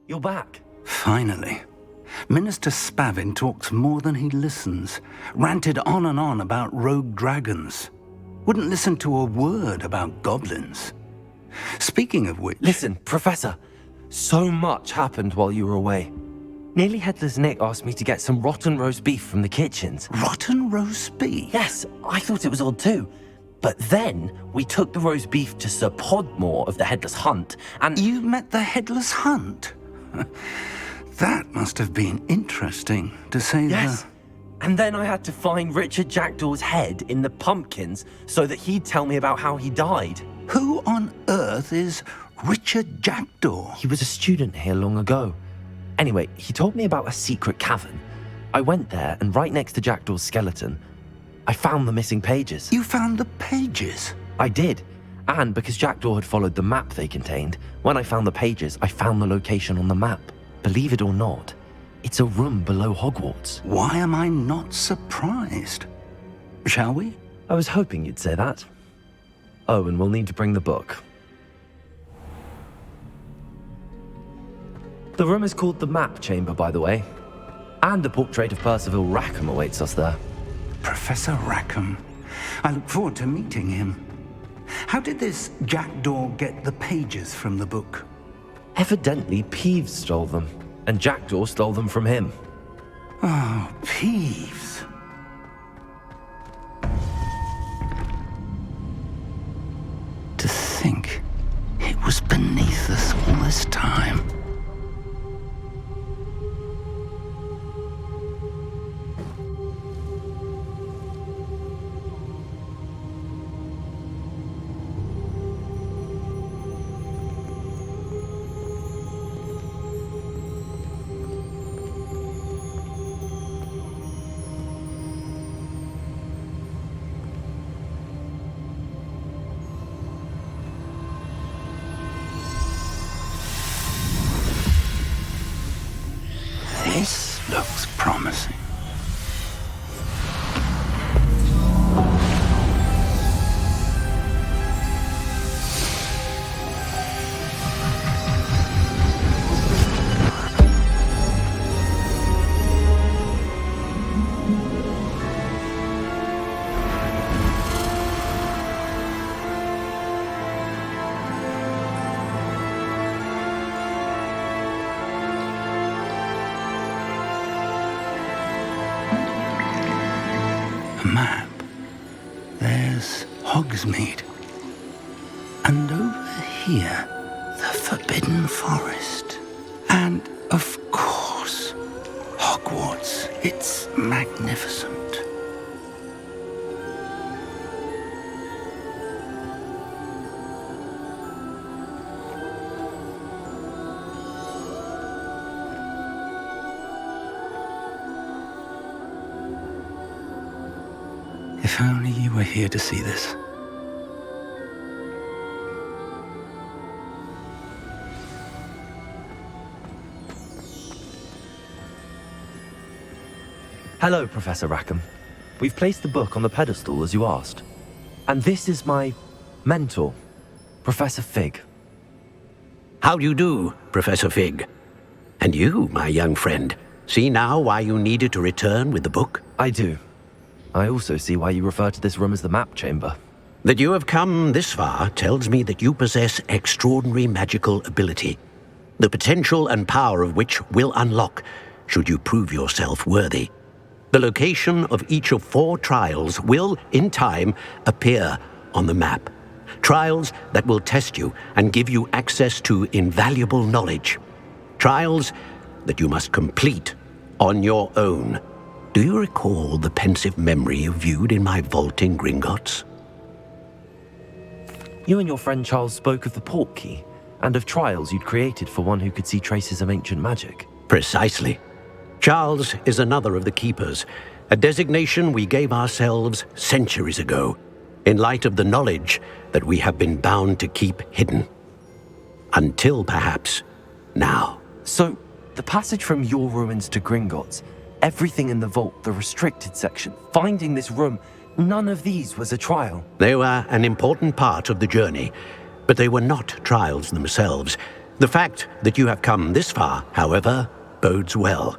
you're back. Finally. Minister Spavin talks more than he listens. Ranted on and on about rogue dragons. Wouldn't listen to a word about goblins. Speaking of which... Listen, Professor, so much happened while you were away. Nearly Headless Nick asked me to get some rotten roast beef from the kitchens. Rotten roast beef? Yes, I thought it was odd too. But then we took the roast beef to Sir Podmore of the Headless Hunt, and... You met the Headless Hunt? That must have been interesting, to say Yes. And then I had to find Richard Jackdaw's head in the pumpkins so that he'd tell me about how he died. Who on earth is Richard Jackdaw? He was a student here long ago. Anyway, he told me about a secret cavern. I went there, and right next to Jackdaw's skeleton, I found the missing pages. You found the pages? I did. And because Jackdaw had followed the map they contained, when I found the pages, I found the location on the map. Believe it or not, it's a room below Hogwarts. Why am I not surprised? Shall we? I was hoping you'd say that. Oh, and we'll need to bring the book. The room is called the Map Chamber, by the way. And a portrait of Percival Rackham awaits us there. Professor Rackham. I look forward to meeting him. How did this Jackdaw get the pages from the book? Evidently, Peeves stole them, and Jackdaw stole them from him. Oh, Peeves. To think it was beneath us all this time. This looks promising. Map. There's Hogsmeade. And over here, the Forbidden Forest. And, of course, Hogwarts. It's magnificent. If only you were here to see this. Hello, Professor Rackham. We've placed the book on the pedestal as you asked. And this is my mentor, Professor Fig. How do you do, Professor Fig? And you, my young friend, see now why you needed to return with the book? I do. I also see why you refer to this room as the Map Chamber. That you have come this far tells me that you possess extraordinary magical ability, the potential and power of which will unlock should you prove yourself worthy. The location of each of 4 trials will, in time, appear on the map. Trials that will test you and give you access to invaluable knowledge. Trials that you must complete on your own. Do you recall the Pensieve Memory you viewed in my vault in Gringotts? You and your friend Charles spoke of the Portkey and of trials you'd created for one who could see traces of ancient magic. Precisely. Charles is another of the Keepers, a designation we gave ourselves centuries ago, in light of the knowledge that we have been bound to keep hidden. Until, perhaps, now. So, the passage from your ruins to Gringotts, everything in the vault, the restricted section, finding this room, none of these was a trial. They were an important part of the journey, but they were not trials themselves. The fact that you have come this far, however, bodes well.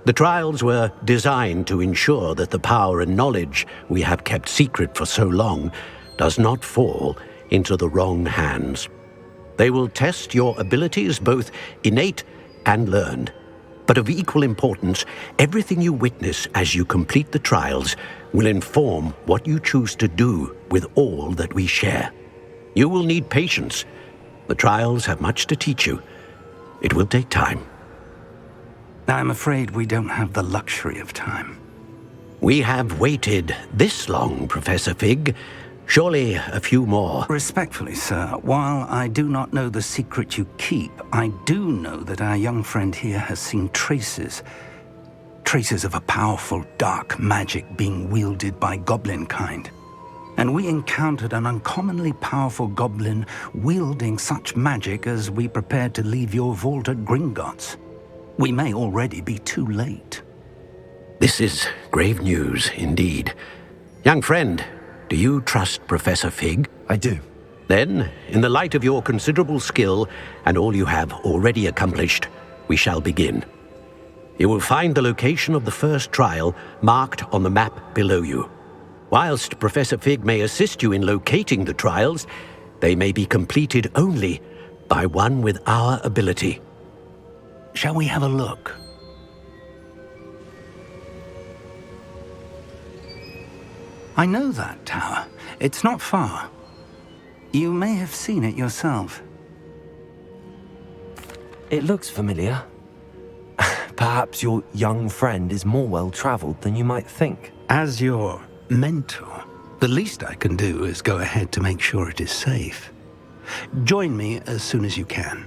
The trials were designed to ensure that the power and knowledge we have kept secret for so long does not fall into the wrong hands. They will test your abilities, both innate and learned. But of equal importance, everything you witness as you complete the trials will inform what you choose to do with all that we share. You will need patience. The trials have much to teach you. It will take time. I'm afraid we don't have the luxury of time. We have waited this long, Professor Fig. Surely a few more. Respectfully, sir, while I do not know the secret you keep, I do know that our young friend here has seen traces of a powerful dark magic being wielded by goblin kind. And we encountered an uncommonly powerful goblin wielding such magic as we prepared to leave your vault at Gringotts. We may already be too late. This is grave news indeed. Young friend, do you trust Professor Fig? I do. Then, in the light of your considerable skill and all you have already accomplished, we shall begin. You will find the location of the first trial marked on the map below you. Whilst Professor Fig may assist you in locating the trials, they may be completed only by one with our ability. Shall we have a look? I know that tower. It's not far. You may have seen it yourself. It looks familiar. Perhaps your young friend is more well-traveled than you might think. As your mentor, the least I can do is go ahead to make sure it is safe. Join me as soon as you can.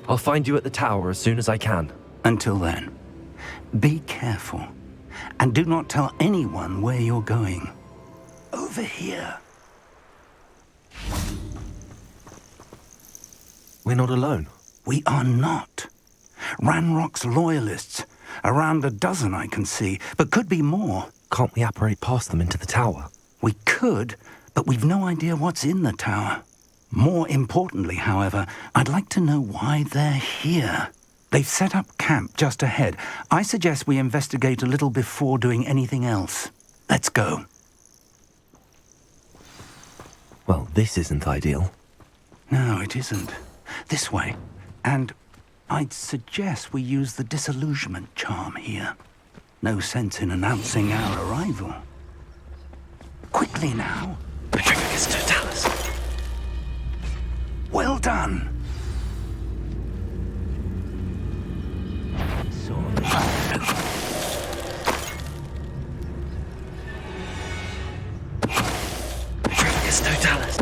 I'll find you at the tower as soon as I can. Until then, be careful, and do not tell anyone where you're going. Over here. We're not alone. We are not. Ranrock's loyalists. Around a dozen I can see, but could be more. Can't we apparate past them into the tower? We could, but we've no idea what's in the tower. More importantly, however, I'd like to know why they're here. They've set up camp just ahead. I suggest we investigate a little before doing anything else. Let's go. Well, this isn't ideal. No, it isn't. This way. And I'd suggest we use the disillusionment charm here. No sense in announcing our arrival. Quickly now. Petrificus totalis. Well done. Petrificus totalis.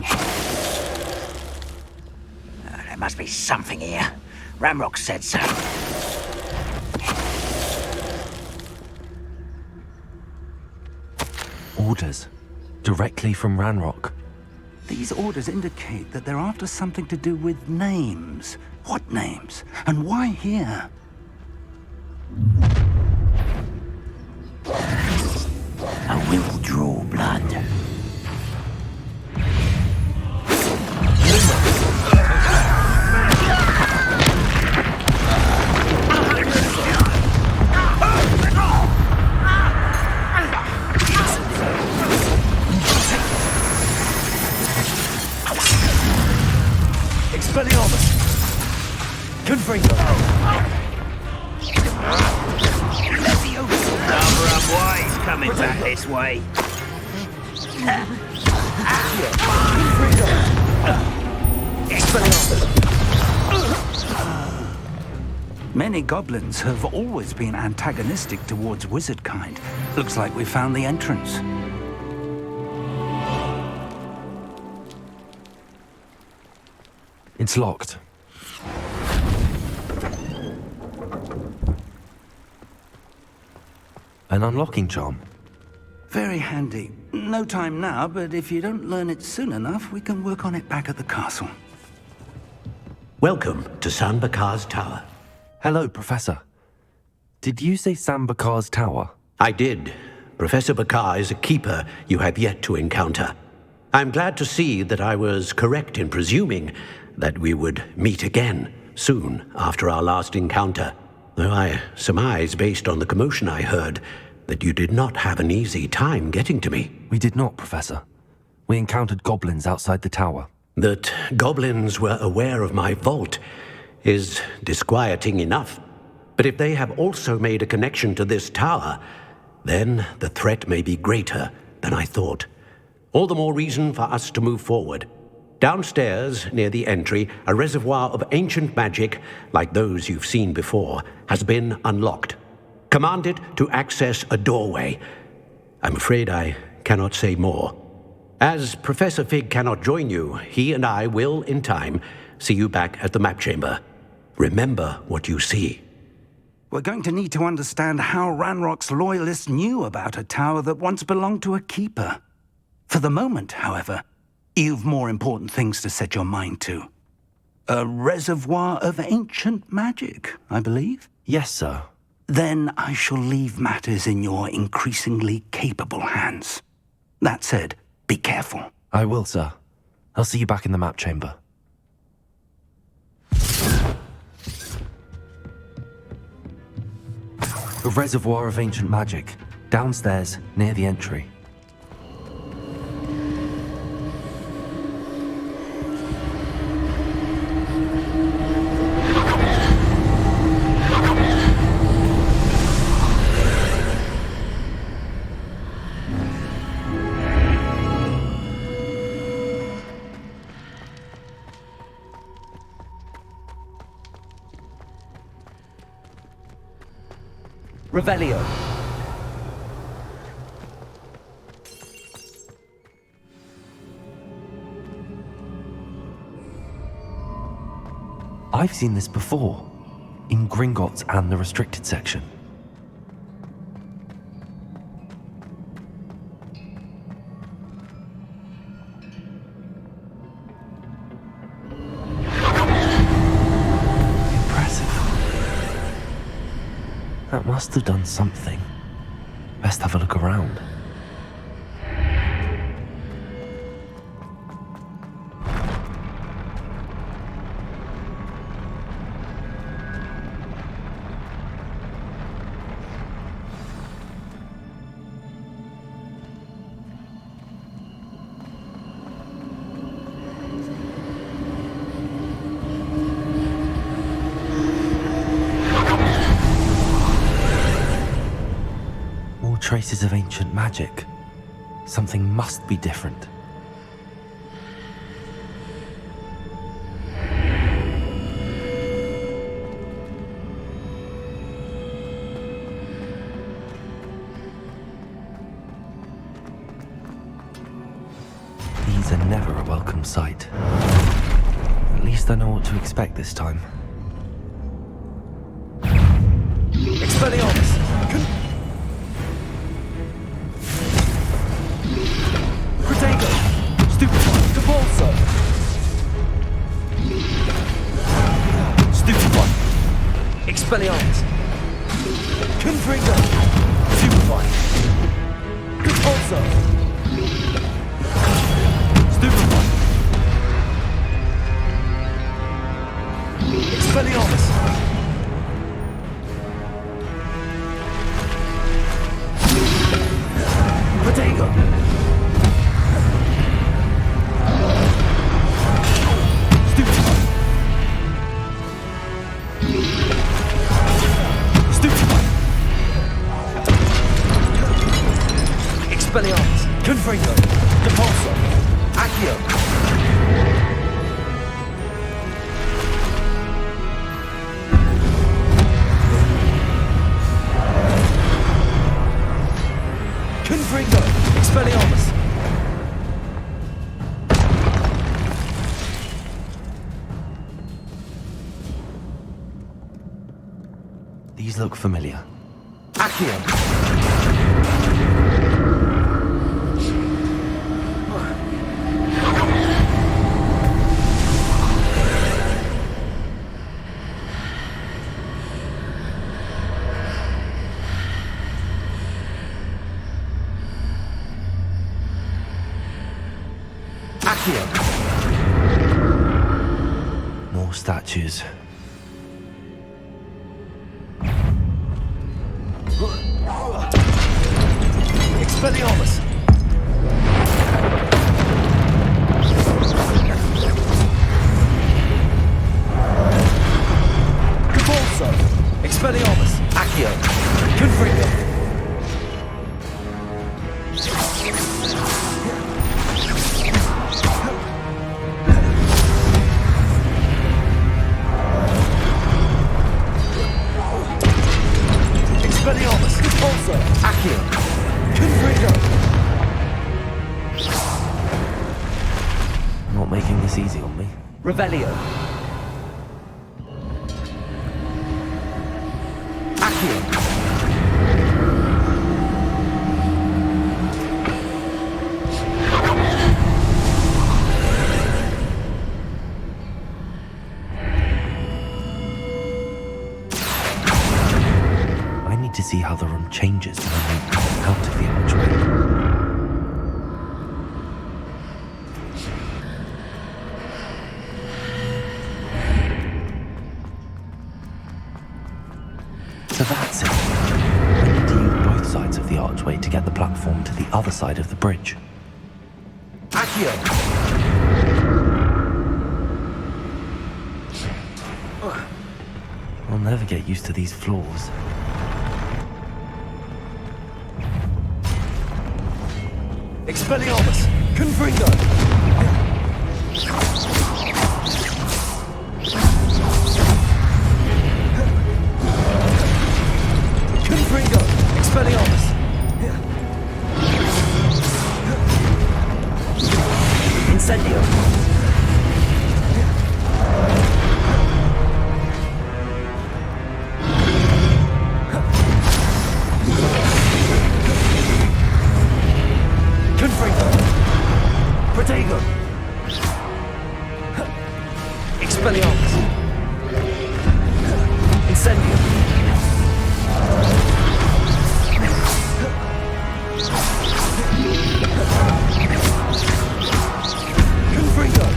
There must be something here. Ramrock said so. Orders. Directly from Ranrock. These orders indicate that they're after something to do with names. What names? And why here? I will draw blood. Expelliarmus! Confringo! Number of boys coming back this way. Many goblins have always been antagonistic towards wizard kind. Looks like we found the entrance. It's locked. An unlocking charm. Very handy. No time now, but if you don't learn it soon enough, we can work on it back at the castle. Welcome to Sanbakar's Tower. Hello, Professor. Did you say Sambakar's tower? I did. Professor Bakar is a keeper you have yet to encounter. I'm glad to see that I was correct in presuming that we would meet again soon after our last encounter, though I surmise, based on the commotion I heard, that you did not have an easy time getting to me. We did not, Professor. We encountered goblins outside the tower. That goblins were aware of my vault is disquieting enough. But if they have also made a connection to this tower, then the threat may be greater than I thought. All the more reason for us to move forward. Downstairs, near the entry, a reservoir of ancient magic, like those you've seen before, has been unlocked. Command it to access a doorway. I'm afraid I cannot say more. As Professor Fig cannot join you, he and I will, in time, see you back at the map chamber. Remember what you see. We're going to need to understand how Ranrock's loyalists knew about a tower that once belonged to a keeper. For the moment, however, you've more important things to set your mind to. A reservoir of ancient magic, I believe? Yes, sir. Then I shall leave matters in your increasingly capable hands. That said, be careful. I will, sir. I'll see you back in the map chamber. A reservoir of ancient magic, downstairs, near the entry. Revelio. I've seen this before, in Gringotts and the restricted section. That must have done something. Best have a look around. Traces of ancient magic. Something must be different. These are never a welcome sight. At least I know what to expect this time. Expelliarmus! Expelliarmus! Confringo! Stupefy! Repulsor! Stupefy! Expelliarmus! Protego! Expelliarmus, Confringo, Depulso, Accio. Confringo, Expelliarmus. These look familiar. Accio. witches. Expelliarmus! Cabalso! Expelliarmus! Accio! Confringo! Expelliarmus! Cabalso! Accio! Confringo! Not making this easy on me. Revelio! Accio! I need to see how the room changes when I move out of the archway. So that's it. I need to use both sides of the archway to get the platform to the other side of the bridge. Accio! I'll never get used to these floors. Expelliarmus! Confringo! Confringo! Expelliarmus! Incendio! Confringo! Protego! Expelliarmus! Incendio! Confringo!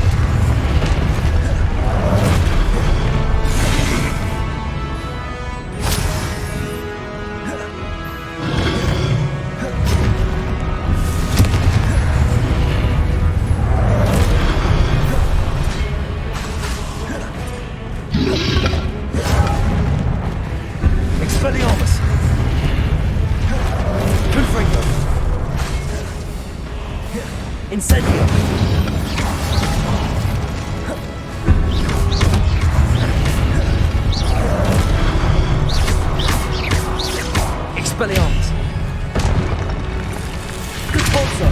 Expelliarmus! Confringo! Incendio! Expelliarmus! Cabalso!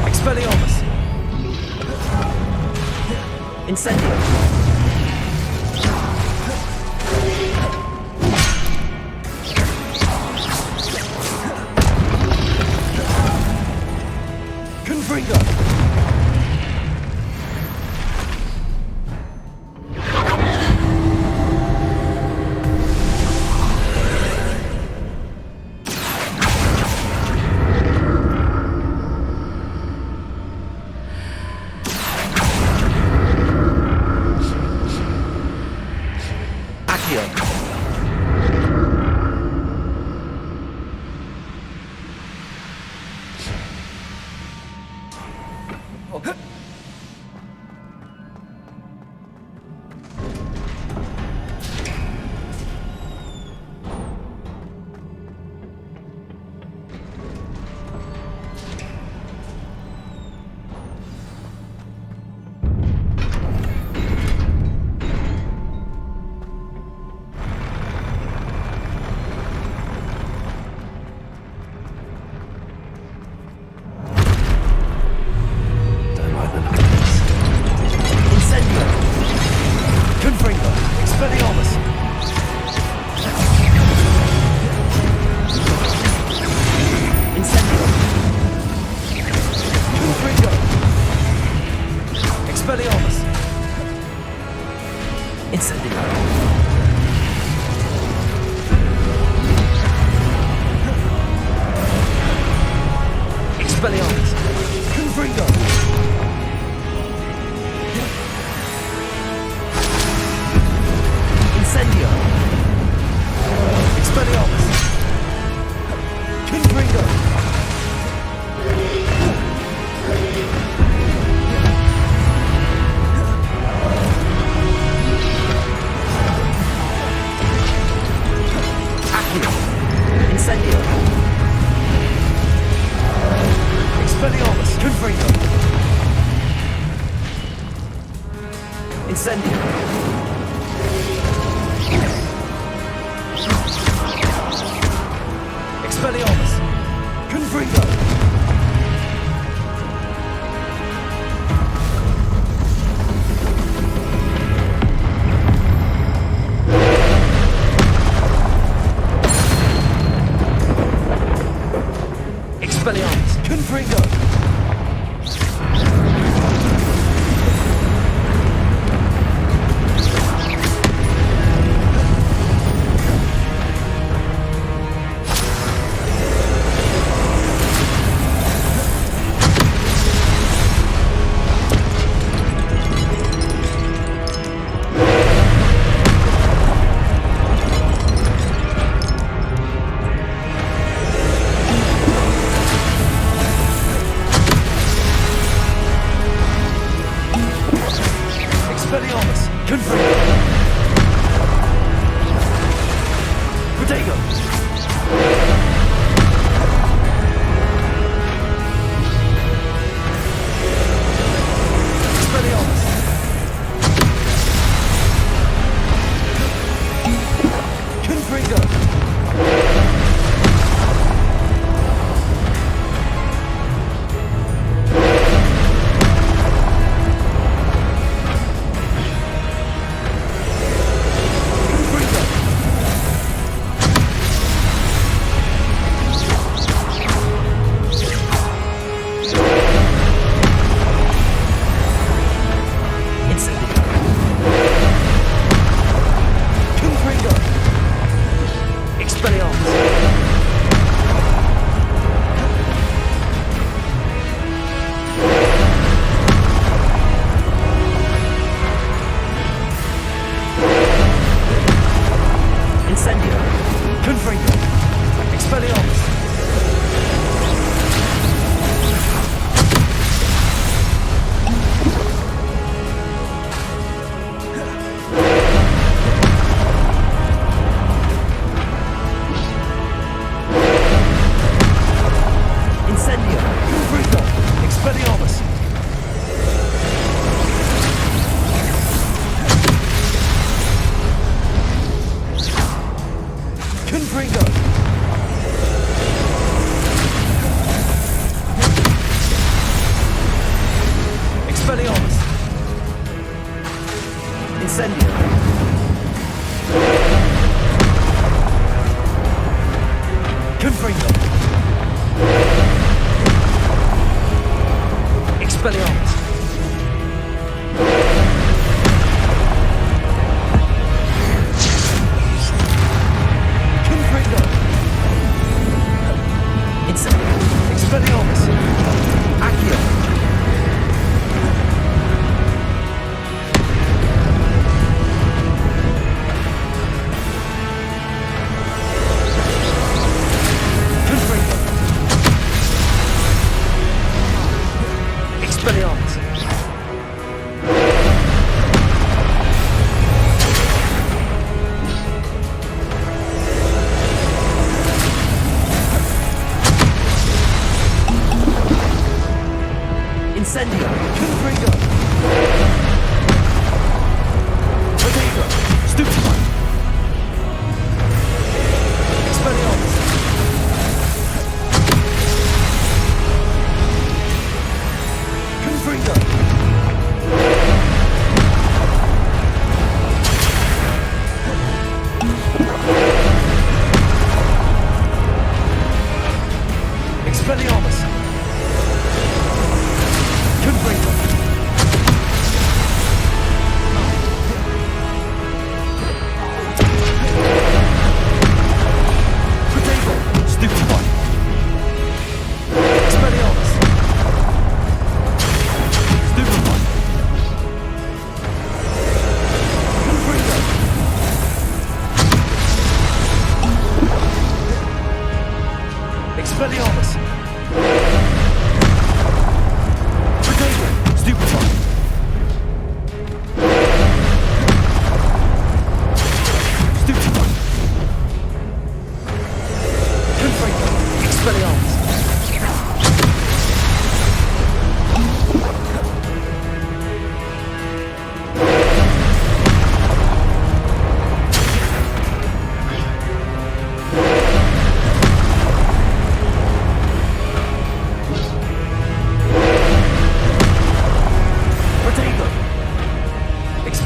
Expelliarmus! Incendio! Confringo! Expelliarmus! Incendio! Expelliarmus! Confringo! Incendio! Expelliarmus! Confringo! Accio! Incendio! Expelliarmus! Confringo! Incendio! Expelliarmus! Confringo! Expelliarmus! Confringo! Expelliarmus! Confringo! Protego! Expelliarmus! Confringo!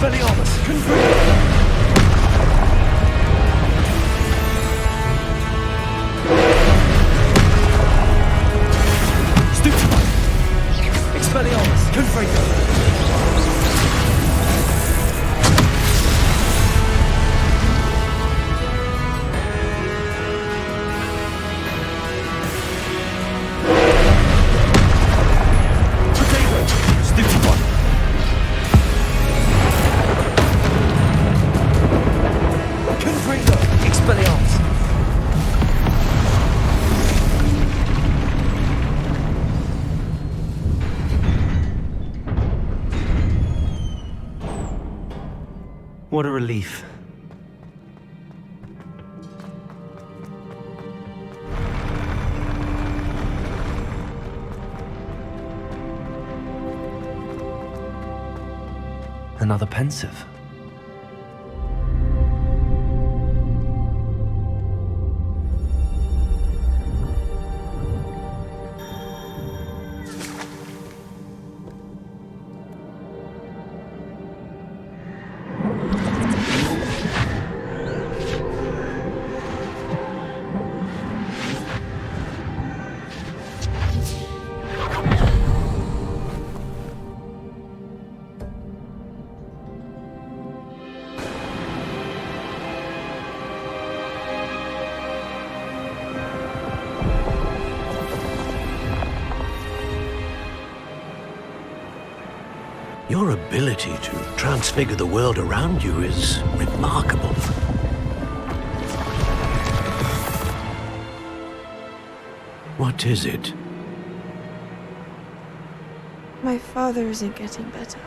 Expelliarmus! Confringo! Expelliarmus! Confringo! What a relief. Another Pensive. Your ability to transfigure the world around you is remarkable. What is it? My father isn't getting better.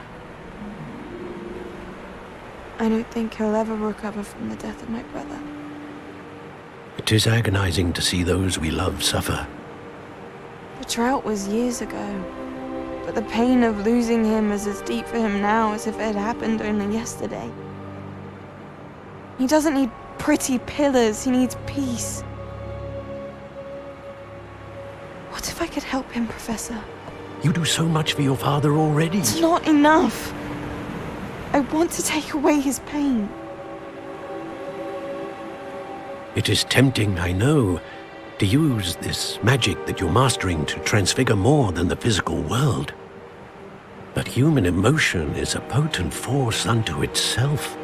I don't think he'll ever recover from the death of my brother. It is agonizing to see those we love suffer. The drought was years ago, but the pain of losing him is as deep for him now as if it had happened only yesterday. He doesn't need pretty pillars, he needs peace. What if I could help him, Professor? You do so much for your father already. It's not enough. I want to take away his pain. It is tempting, I know, to use this magic that you're mastering to transfigure more than the physical world. But human emotion is a potent force unto itself.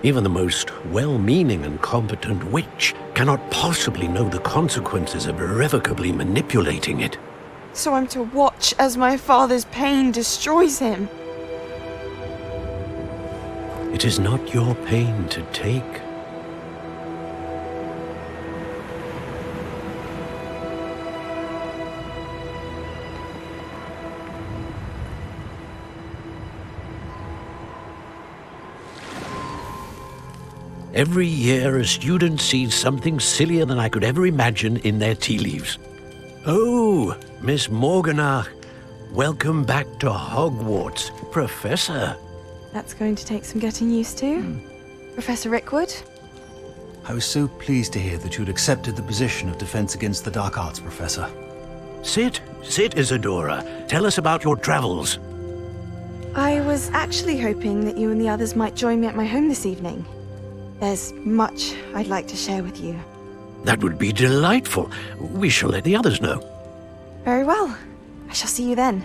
Even the most well-meaning and competent witch cannot possibly know the consequences of irrevocably manipulating it. So I'm to watch as my father's pain destroys him. It is not your pain to take. Every year, a student sees something sillier than I could ever imagine in their tea leaves. Oh, Miss Morganach, welcome back to Hogwarts, Professor. That's going to take some getting used to. Professor Rickwood? I was so pleased to hear that you'd accepted the position of Defense Against the Dark Arts, Professor. Sit, Isadora. Tell us about your travels. I was actually hoping that you and the others might join me at my home this evening. There's much I'd like to share with you. That would be delightful. We shall let the others know. Very well. I shall see you then.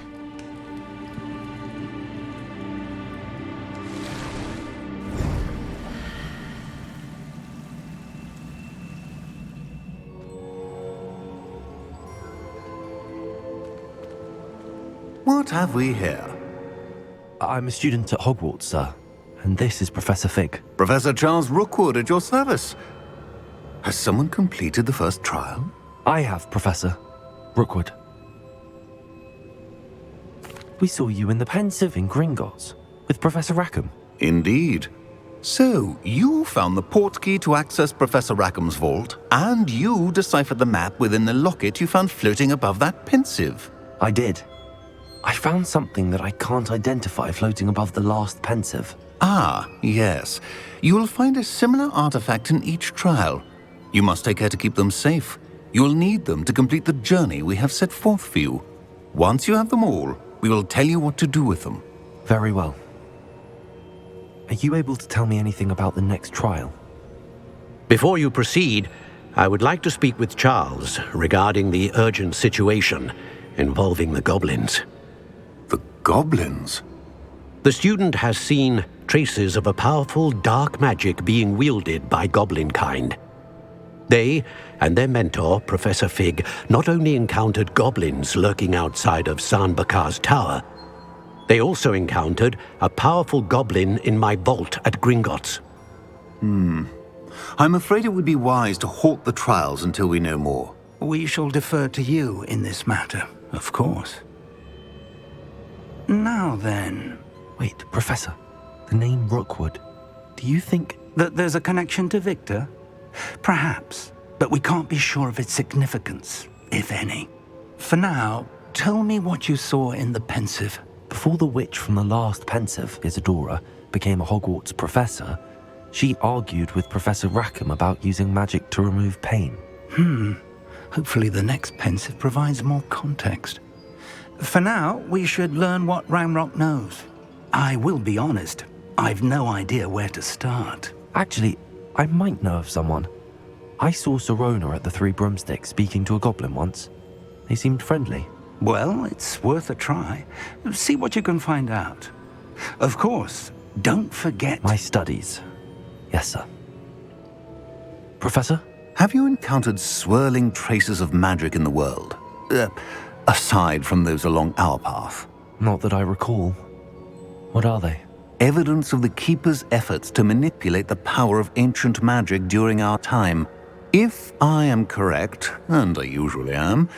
What have we here? I'm a student at Hogwarts, sir. And this is Professor Fig. Professor Charles Rookwood at your service. Has someone completed the first trial? I have, Professor Rookwood. We saw you in the Pensive in Gringotts with Professor Rackham. Indeed. So, you found the portkey to access Professor Rackham's vault, and you deciphered the map within the locket you found floating above that Pensive. I did. I found something that I can't identify floating above the last Pensive. Ah, yes. You will find a similar artifact in each trial. You must take care to keep them safe. You will need them to complete the journey we have set forth for you. Once you have them all, we will tell you what to do with them. Very well. Are you able to tell me anything about the next trial? Before you proceed, I would like to speak with Charles regarding the urgent situation involving the goblins. The goblins? The student has seen traces of a powerful dark magic being wielded by goblin kind. They and their mentor, Professor Fig, not only encountered goblins lurking outside of Sanbakar's tower, they also encountered a powerful goblin in my vault at Gringotts. I'm afraid it would be wise to halt the trials until we know more. We shall defer to you in this matter, of course. Now then... Wait, Professor, the name Rookwood. Do you think... that there's a connection to Victor? Perhaps, but we can't be sure of its significance, if any. For now, tell me what you saw in the Pensive. Before the witch from the last Pensive, Isadora, became a Hogwarts professor, she argued with Professor Rackham about using magic to remove pain. Hopefully the next Pensive provides more context. For now, we should learn what Ramrock knows. I will be honest, I've no idea where to start. Actually, I might know of someone. I saw Serona at the Three Broomsticks speaking to a goblin once. They seemed friendly. Well, it's worth a try. See what you can find out. Of course, don't forget... My studies. Yes, sir. Professor? Have you encountered swirling traces of magic in the world? Aside from those along our path? Not that I recall. What are they? Evidence of the Keeper's efforts to manipulate the power of ancient magic during our time. If I am correct, and I usually am,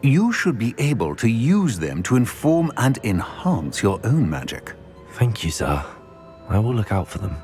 you should be able to use them to inform and enhance your own magic. Thank you, sir. I will look out for them.